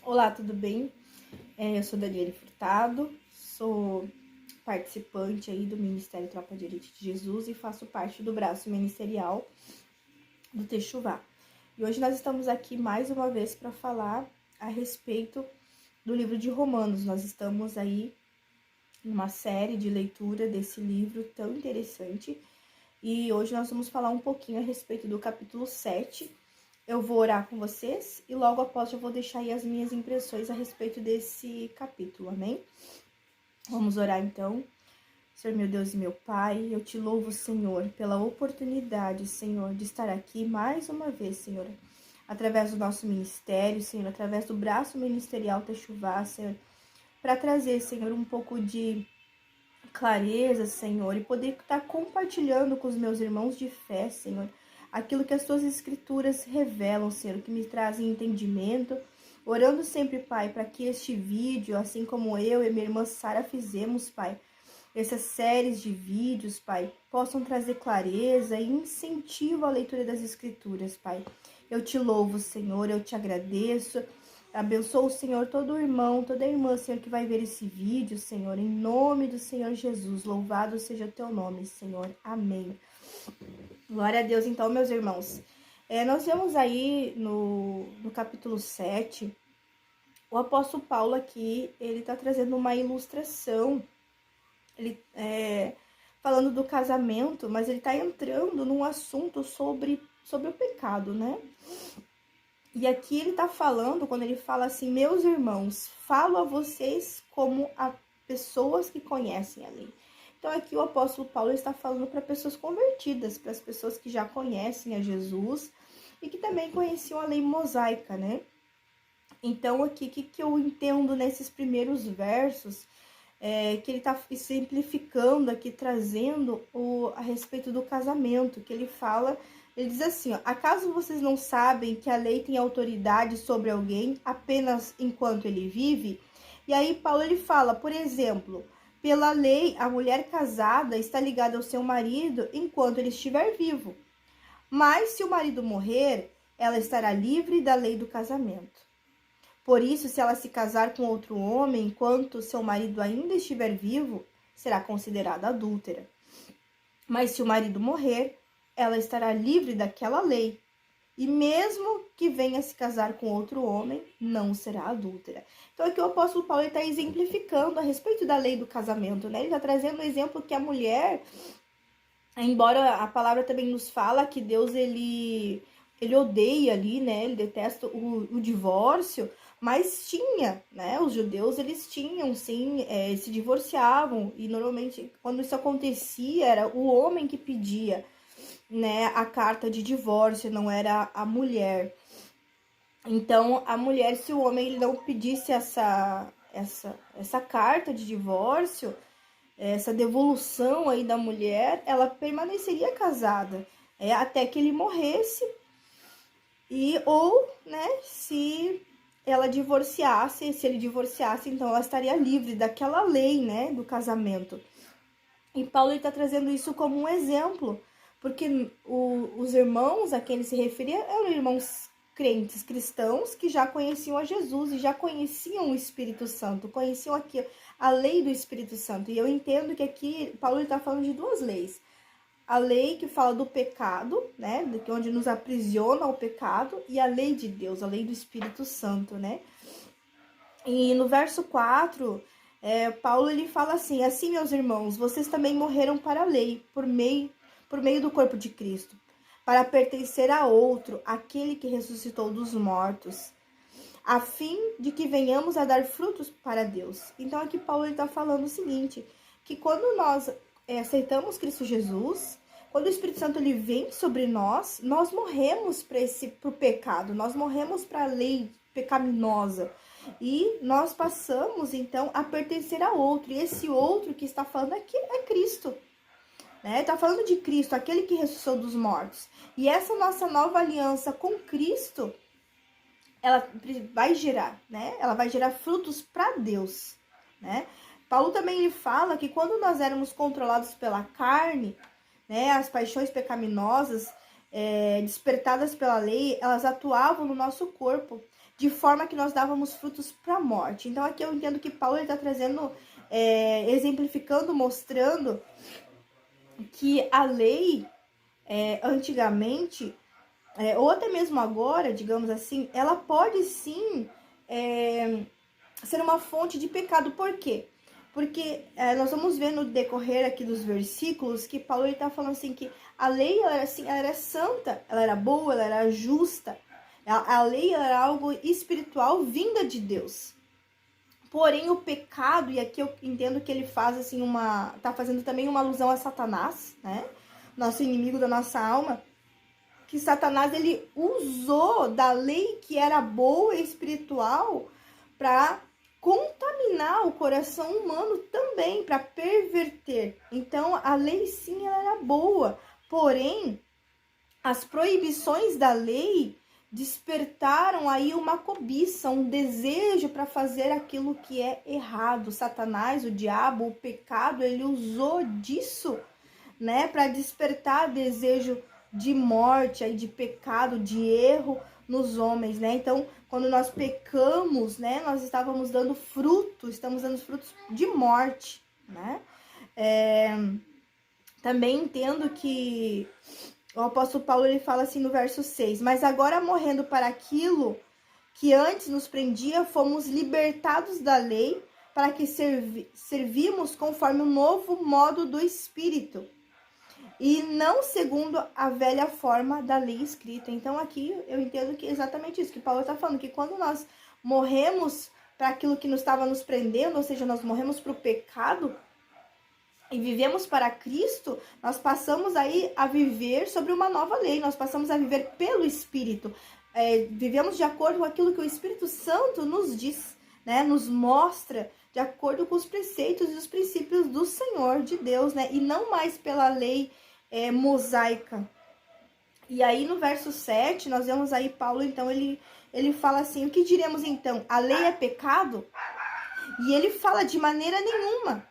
Olá, tudo bem? Eu sou Daniele Furtado, sou participante aí do Ministério Tropa de Elite de Jesus e faço parte do braço ministerial do Techuvá. E hoje nós estamos aqui mais uma vez para falar a respeito do livro de Romanos. Nós estamos aí numa série de leitura desse livro tão interessante e hoje nós vamos falar um pouquinho a respeito do capítulo 7. Eu vou orar com vocês e logo após eu vou deixar aí as minhas impressões a respeito desse capítulo, amém? Vamos orar então. Senhor meu Deus e meu Pai, eu te louvo, Senhor, pela oportunidade, Senhor, de estar aqui mais uma vez, Senhor, através do nosso ministério, Senhor, através do braço ministerial Techuvá, Senhor, para trazer, Senhor, um pouco de clareza, Senhor, e poder estar compartilhando com os meus irmãos de fé, Senhor, aquilo que as tuas escrituras revelam, Senhor, que me trazem entendimento, orando sempre, Pai, para que este vídeo, assim como eu e minha irmã Sara fizemos, Pai, essas séries de vídeos, Pai, possam trazer clareza e incentivo à leitura das escrituras, Pai. Eu te louvo, Senhor, eu te agradeço. Abençoa o Senhor todo irmão, toda irmã, Senhor, que vai ver esse vídeo, Senhor, em nome do Senhor Jesus. Louvado seja o teu nome, Senhor. Amém. Glória a Deus, então, meus irmãos. Nós vemos aí no capítulo 7, o apóstolo Paulo aqui, ele tá trazendo uma ilustração, ele falando do casamento, mas ele tá entrando num assunto sobre o pecado, né? E aqui ele tá falando, quando ele fala assim, meus irmãos, falo a vocês como a pessoas que conhecem a lei. Então aqui o apóstolo Paulo está falando para pessoas convertidas, para as pessoas que já conhecem a Jesus e que também conheciam a lei mosaica, né? Então aqui, o que eu entendo nesses primeiros versos, que ele está simplificando aqui, trazendo a respeito do casamento, que ele fala, ele diz assim, ó, acaso vocês não sabem que a lei tem autoridade sobre alguém apenas enquanto ele vive? E aí Paulo ele fala, por exemplo, pela lei, a mulher casada está ligada ao seu marido enquanto ele estiver vivo. Mas se o marido morrer, ela estará livre da lei do casamento. Por isso, se ela se casar com outro homem enquanto seu marido ainda estiver vivo, será considerada adúltera. Mas se o marido morrer, ela estará livre daquela lei. E mesmo que venha se casar com outro homem, não será adúltera. Então aqui o apóstolo Paulo está exemplificando a respeito da lei do casamento, né? Ele está trazendo o exemplo que a mulher, embora a palavra também nos fala que Deus, ele odeia ali, né? Ele detesta o divórcio, mas tinha, né? Os judeus, eles tinham, sim, se divorciavam. E normalmente, quando isso acontecia, era o homem que pedia, né, a carta de divórcio, não era a mulher. Então, a mulher, se o homem ele não pedisse essa carta de divórcio, essa devolução aí da mulher, ela permaneceria casada, até que ele morresse, ou, né, se ela divorciasse, se ele divorciasse, então ela estaria livre daquela lei, né, do casamento. E Paulo está trazendo isso como um exemplo, porque os irmãos a quem ele se referia eram irmãos crentes cristãos que já conheciam a Jesus e já conheciam o Espírito Santo, conheciam aqui a lei do Espírito Santo. E eu entendo que aqui Paulo está falando de duas leis. A lei que fala do pecado, né, onde nos aprisiona o pecado, e a lei de Deus, a lei do Espírito Santo, né. E no verso 4, Paulo ele fala assim, assim, meus irmãos, vocês também morreram para a lei, por meio do corpo de Cristo, para pertencer a outro, aquele que ressuscitou dos mortos, a fim de que venhamos a dar frutos para Deus. Então aqui Paulo está falando o seguinte, que quando nós aceitamos Cristo Jesus, quando o Espírito Santo ele vem sobre nós morremos para o pecado, nós morremos para a lei pecaminosa. E nós passamos, então, a pertencer a outro. E esse outro que está falando aqui é Cristo. Né? Está falando de Cristo, aquele que ressuscitou dos mortos. E essa nossa nova aliança com Cristo, ela vai gerar, né? Ela vai gerar frutos para Deus, né? Paulo também ele fala que quando nós éramos controlados pela carne, né, as paixões pecaminosas, despertadas pela lei, elas atuavam no nosso corpo, de forma que nós dávamos frutos para a morte. Então aqui eu entendo que Paulo está trazendo, exemplificando, mostrando que a lei, antigamente, ou até mesmo agora, digamos assim, ela pode sim ser uma fonte de pecado. Por quê? Porque nós vamos ver no decorrer aqui dos versículos que Paulo está falando assim que a lei ela era, assim, ela era santa, ela era boa, ela era justa. A lei ela era algo espiritual vinda de Deus. Porém, o pecado, e aqui eu entendo que ele faz assim tá fazendo também uma alusão a Satanás, né? Nosso inimigo da nossa alma, que Satanás ele usou da lei que era boa e espiritual para contaminar o coração humano também, para perverter. Então, a lei sim ela era boa, porém, as proibições da lei despertaram aí uma cobiça, um desejo para fazer aquilo que é errado. Satanás, o diabo, o pecado, ele usou disso, né, para despertar desejo de morte, aí de pecado, de erro nos homens, né? Então, quando nós pecamos, né, nós estamos dando frutos de morte, né? Também entendo que o apóstolo Paulo ele fala assim no verso 6, mas agora morrendo para aquilo que antes nos prendia, fomos libertados da lei para que servimos conforme o novo modo do Espírito e não segundo a velha forma da lei escrita. Então aqui eu entendo que é exatamente isso que Paulo está falando, que quando nós morremos para aquilo que nos estava nos prendendo, ou seja, nós morremos para o pecado e vivemos para Cristo, nós passamos aí a viver sobre uma nova lei, nós passamos a viver pelo Espírito, vivemos de acordo com aquilo que o Espírito Santo nos diz, né, nos mostra, de acordo com os preceitos e os princípios do Senhor, de Deus, né, e não mais pela lei mosaica. E aí no verso 7, nós vemos aí Paulo, então, ele fala assim, o que diremos então? A lei é pecado? E ele fala de maneira nenhuma.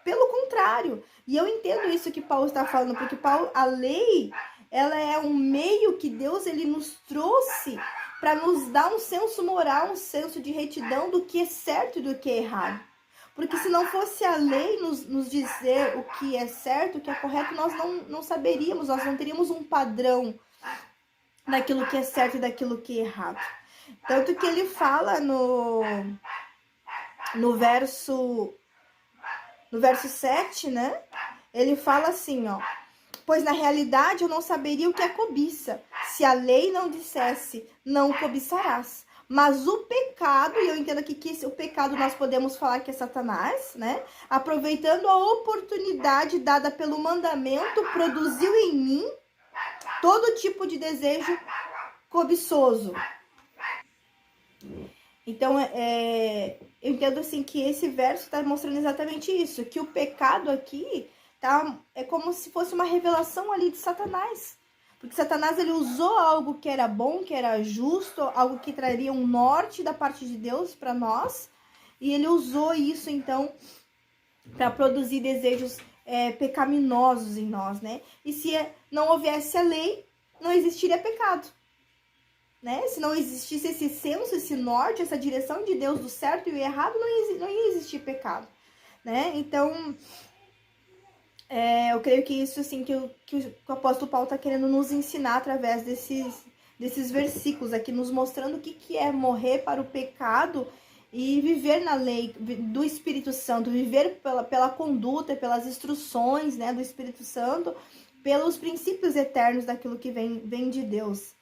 Pelo contrário, e eu entendo isso que Paulo está falando, porque a lei, ela é um meio que Deus ele nos trouxe para nos dar um senso moral, um senso de retidão do que é certo e do que é errado. Porque se não fosse a lei nos dizer o que é certo, o que é correto, nós não saberíamos, nós não teríamos um padrão daquilo que é certo e daquilo que é errado. Tanto que ele fala no verso 7, né? Ele fala assim, ó. Pois na realidade eu não saberia o que é cobiça, se a lei não dissesse, não cobiçarás. Mas o pecado, e eu entendo aqui que o pecado nós podemos falar que é Satanás, né? Aproveitando a oportunidade dada pelo mandamento, produziu em mim todo tipo de desejo cobiçoso. Então, eu entendo assim que esse verso está mostrando exatamente isso, que o pecado aqui é como se fosse uma revelação ali de Satanás. Porque Satanás ele usou algo que era bom, que era justo, algo que traria um norte da parte de Deus para nós, e ele usou isso então para produzir desejos pecaminosos em nós, né? E se não houvesse a lei, não existiria pecado. Né? Se não existisse esse senso, esse norte, essa direção de Deus do certo e o errado, não ia existir pecado, né? Então, eu creio que isso, assim, que o apóstolo Paulo está querendo nos ensinar através desses versículos aqui, nos mostrando o que é morrer para o pecado e viver na lei do Espírito Santo, viver pela conduta, pelas instruções, né, do Espírito Santo, pelos princípios eternos daquilo que vem de Deus.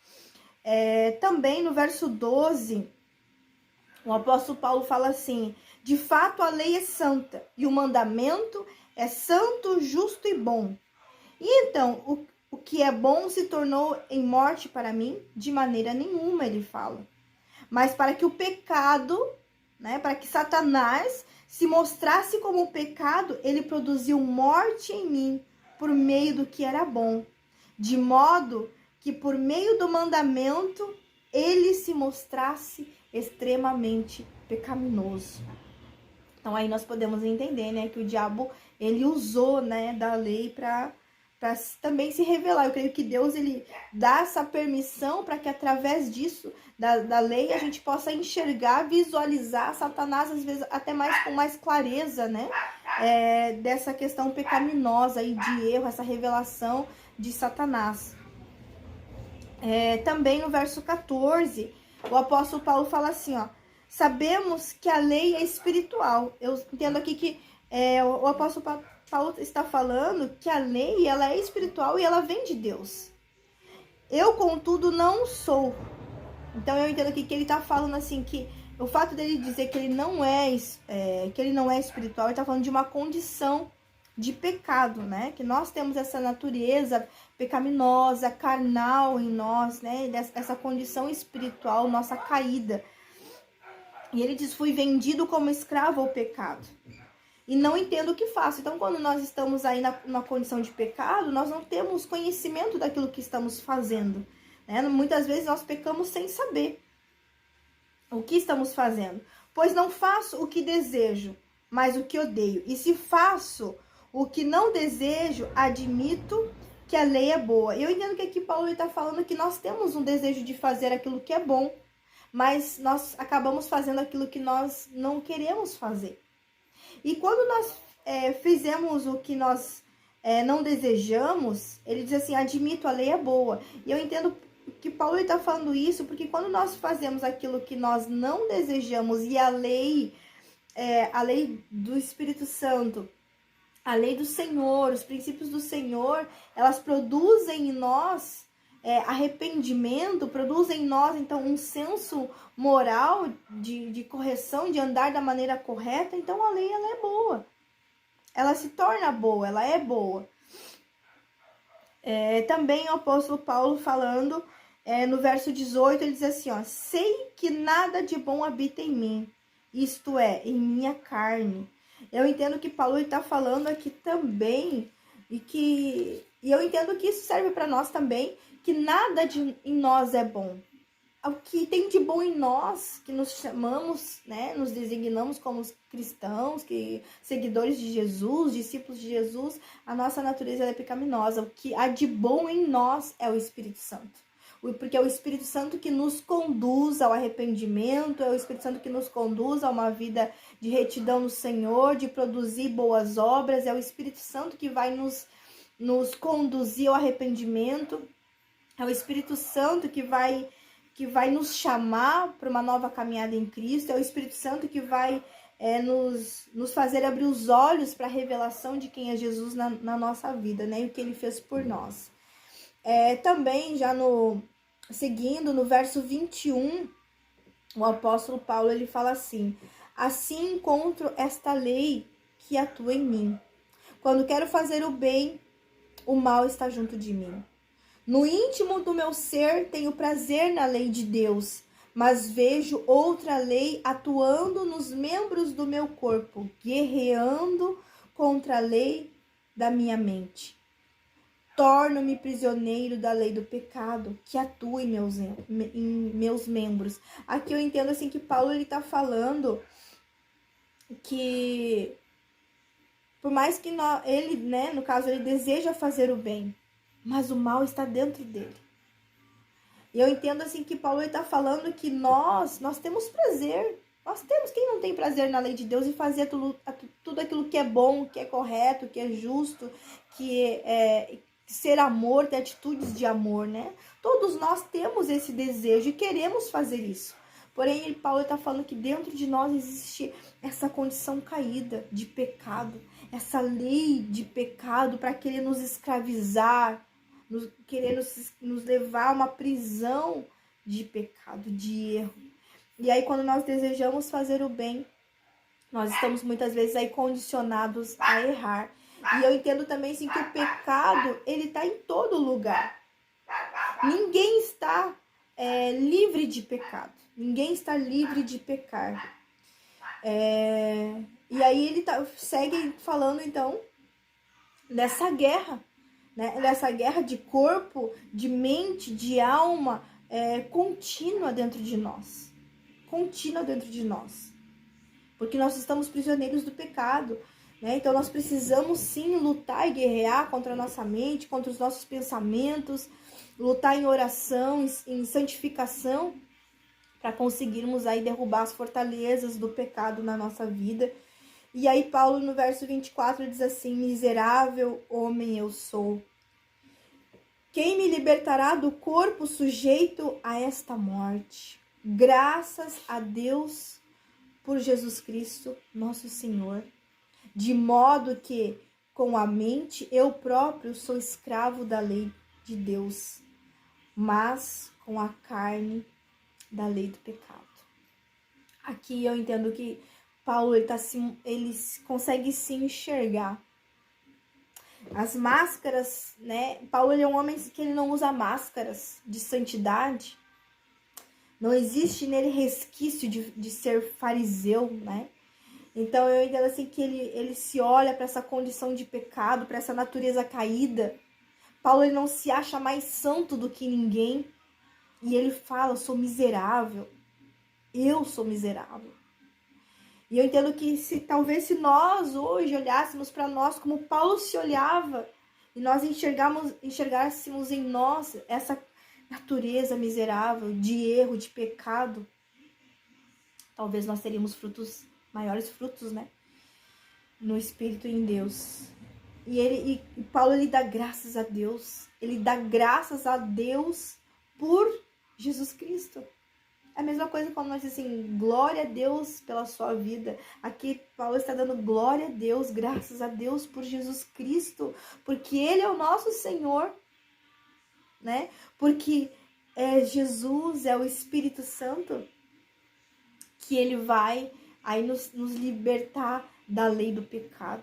Também no verso 12, o apóstolo Paulo fala assim, de fato a lei é santa e o mandamento é santo, justo e bom. E então, o que é bom se tornou em morte para mim? De maneira nenhuma, ele fala. Mas para que o pecado, né, para que Satanás se mostrasse como pecado, ele produziu morte em mim por meio do que era bom. De modo que por meio do mandamento ele se mostrasse extremamente pecaminoso. Então aí nós podemos entender, né, que o diabo ele usou, né, da lei para também se revelar. Eu creio que Deus, ele dá essa permissão para que através disso, da lei, a gente possa enxergar, visualizar Satanás, às vezes até mais com mais clareza, né? Dessa questão pecaminosa e de erro, essa revelação de Satanás. Também no verso 14, o apóstolo Paulo fala assim, ó: sabemos que a lei é espiritual. Eu entendo aqui que o apóstolo Paulo está falando que a lei, ela é espiritual e ela vem de Deus. Eu, contudo, não sou. Então eu entendo aqui que ele está falando assim, que o fato dele dizer que ele não é espiritual, ele está falando de uma condição de pecado, né? Que nós temos essa natureza pecaminosa, carnal em nós, né? Essa condição espiritual, nossa caída. E ele diz: fui vendido como escravo ao pecado. E não entendo o que faço. Então, quando nós estamos aí na condição de pecado, nós não temos conhecimento daquilo que estamos fazendo, né? Muitas vezes nós pecamos sem saber o que estamos fazendo. Pois não faço o que desejo, mas o que odeio. E se faço o que não desejo, admito que a lei é boa. Eu entendo que aqui Paulo está falando que nós temos um desejo de fazer aquilo que é bom, mas nós acabamos fazendo aquilo que nós não queremos fazer. E quando nós fizemos o que nós não desejamos, ele diz assim: admito, a lei é boa. E eu entendo que Paulo está falando isso porque quando nós fazemos aquilo que nós não desejamos e a lei do Espírito Santo, a lei do Senhor, os princípios do Senhor, elas produzem em nós arrependimento, produzem em nós, então, um senso moral de correção, de andar da maneira correta. Então, a lei, ela é boa. Ela se torna boa, ela é boa. Também o apóstolo Paulo falando, no verso 18, ele diz assim, ó: sei que nada de bom habita em mim, isto é, em minha carne. Eu entendo que Paulo está falando aqui também, e eu entendo que isso serve para nós também, que nada em nós é bom. O que tem de bom em nós, que nos chamamos, né, nos designamos como cristãos, seguidores de Jesus, discípulos de Jesus, a nossa natureza é pecaminosa. O que há de bom em nós é o Espírito Santo. Porque é o Espírito Santo que nos conduz ao arrependimento, é o Espírito Santo que nos conduz a uma vida de retidão no Senhor, de produzir boas obras, é o Espírito Santo que vai nos conduzir ao arrependimento, é o Espírito Santo que vai nos chamar para uma nova caminhada em Cristo, é o Espírito Santo que vai nos fazer abrir os olhos para a revelação de quem é Jesus na nossa vida, né? E o que ele fez por nós. Também, já seguindo, no verso 21, o apóstolo Paulo, ele fala assim: assim encontro esta lei que atua em mim. Quando quero fazer o bem, o mal está junto de mim. No íntimo do meu ser tenho prazer na lei de Deus, mas vejo outra lei atuando nos membros do meu corpo, guerreando contra a lei da minha mente. Torno-me prisioneiro da lei do pecado que atua em meus membros. Aqui eu entendo assim que Paulo está falando que por mais que ele, né, no caso, ele deseja fazer o bem, mas o mal está dentro dele. E eu entendo assim que Paulo está falando que nós temos prazer. Nós temos, quem não tem prazer na lei de Deus e fazer tudo aquilo que é bom, que é correto, que é justo, que ser amor, ter atitudes de amor, né? Todos nós temos esse desejo e queremos fazer isso. Porém, Paulo está falando que dentro de nós existe essa condição caída de pecado, essa lei de pecado para querer nos escravizar, querer nos levar a uma prisão de pecado, de erro. E aí, quando nós desejamos fazer o bem, nós estamos muitas vezes aí condicionados a errar. E eu entendo também assim, que o pecado, ele está em todo lugar. Ninguém está livre de pecado. Ninguém está livre de pecar. E aí ele segue falando, então, dessa guerra, né? Dessa guerra de corpo, de mente, de alma, contínua dentro de nós. Contínua dentro de nós. Porque nós estamos prisioneiros do pecado. né? Então nós precisamos sim lutar e guerrear contra a nossa mente, contra os nossos pensamentos, lutar em oração, em santificação, para conseguirmos aí derrubar as fortalezas do pecado na nossa vida. E aí Paulo no verso 24 diz assim: miserável homem eu sou, quem me libertará do corpo sujeito a esta morte? Graças a Deus por Jesus Cristo, nosso Senhor. De modo que, com a mente, eu próprio sou escravo da lei de Deus, mas com a carne, da lei do pecado. Aqui eu entendo que Paulo ele consegue se enxergar. As máscaras, né? Paulo ele é um homem que ele não usa máscaras de santidade. Não existe nele resquício de ser fariseu, né? Então eu entendo assim que ele se olha para essa condição de pecado, para essa natureza caída. Paulo ele não se acha mais santo do que ninguém. E ele fala: eu sou miserável. Eu sou miserável. E eu entendo que talvez se nós hoje olhássemos para nós como Paulo se olhava, e nós enxergássemos em nós essa natureza miserável de erro, de pecado, talvez nós teríamos maiores frutos, né? No Espírito e em Deus. E Paulo ele dá graças a Deus. Ele dá graças a Deus por Jesus Cristo. É a mesma coisa quando nós dizemos assim, glória a Deus pela sua vida. Aqui Paulo está dando glória a Deus, graças a Deus por Jesus Cristo, porque Ele é o nosso Senhor, né? Porque Jesus é o Espírito Santo, que Ele vai aí nos libertar da lei do pecado.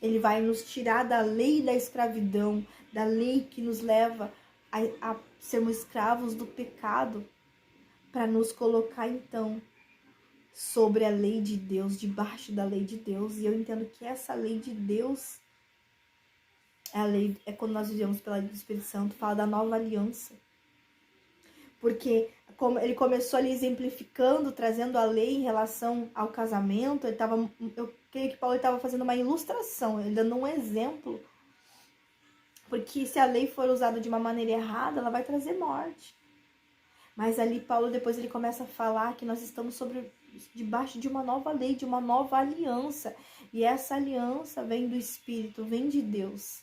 Ele vai nos tirar da lei da escravidão, da lei que nos leva a sermos escravos do pecado, para nos colocar, então, sobre a lei de Deus, debaixo da lei de Deus. E eu entendo que essa lei de Deus é quando nós vivemos pela lei do Espírito Santo, fala da nova aliança. Porque como ele começou ali exemplificando, trazendo a lei em relação ao casamento, eu creio que Paulo estava fazendo uma ilustração, ele dando um exemplo. Porque se a lei for usada de uma maneira errada, ela vai trazer morte. Mas ali Paulo depois ele começa a falar que nós estamos debaixo de uma nova lei, de uma nova aliança. E essa aliança vem do Espírito, vem de Deus.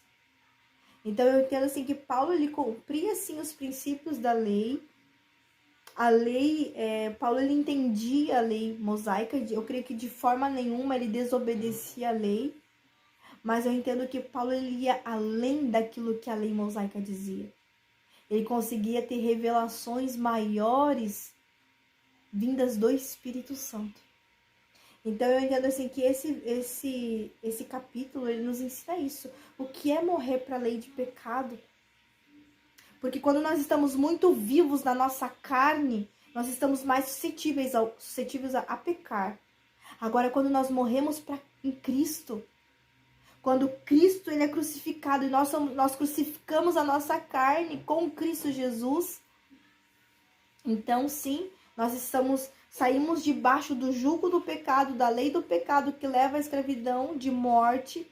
Então eu entendo assim que Paulo ele cumpria assim os princípios da lei. A lei, Paulo ele entendia a lei mosaica. Eu creio que de forma nenhuma ele desobedecia a lei. Mas eu entendo que Paulo ele ia além daquilo que a lei mosaica dizia. Ele conseguia ter revelações maiores vindas do Espírito Santo. Então eu entendo assim que esse capítulo ele nos ensina isso. O que é morrer para a lei de pecado? Porque quando nós estamos muito vivos na nossa carne, nós estamos mais suscetíveis a pecar. Agora, quando nós morremos em Cristo, quando Cristo ele é crucificado e nós crucificamos a nossa carne com Cristo Jesus, então sim, nós saímos debaixo do jugo do pecado, da lei do pecado que leva à escravidão, de morte,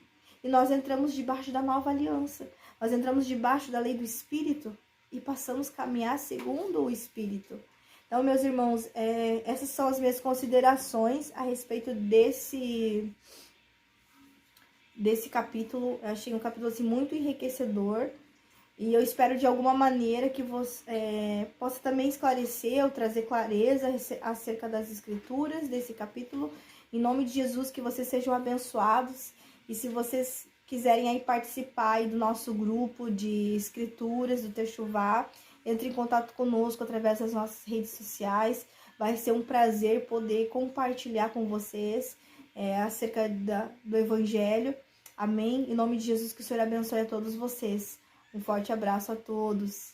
e nós entramos debaixo da nova aliança. Nós entramos debaixo da lei do Espírito e passamos a caminhar segundo o Espírito. Então, meus irmãos, essas são as minhas considerações a respeito desse capítulo. Eu achei um capítulo assim, muito enriquecedor. E eu espero de alguma maneira que você possa também esclarecer ou trazer clareza acerca das escrituras desse capítulo. Em nome de Jesus, que vocês sejam abençoados. E se vocês quiserem aí participar aí do nosso grupo de escrituras do Techuvá, entre em contato conosco através das nossas redes sociais. Vai ser um prazer poder compartilhar com vocês acerca do Evangelho. Amém? Em nome de Jesus, que o Senhor abençoe a todos vocês. Um forte abraço a todos.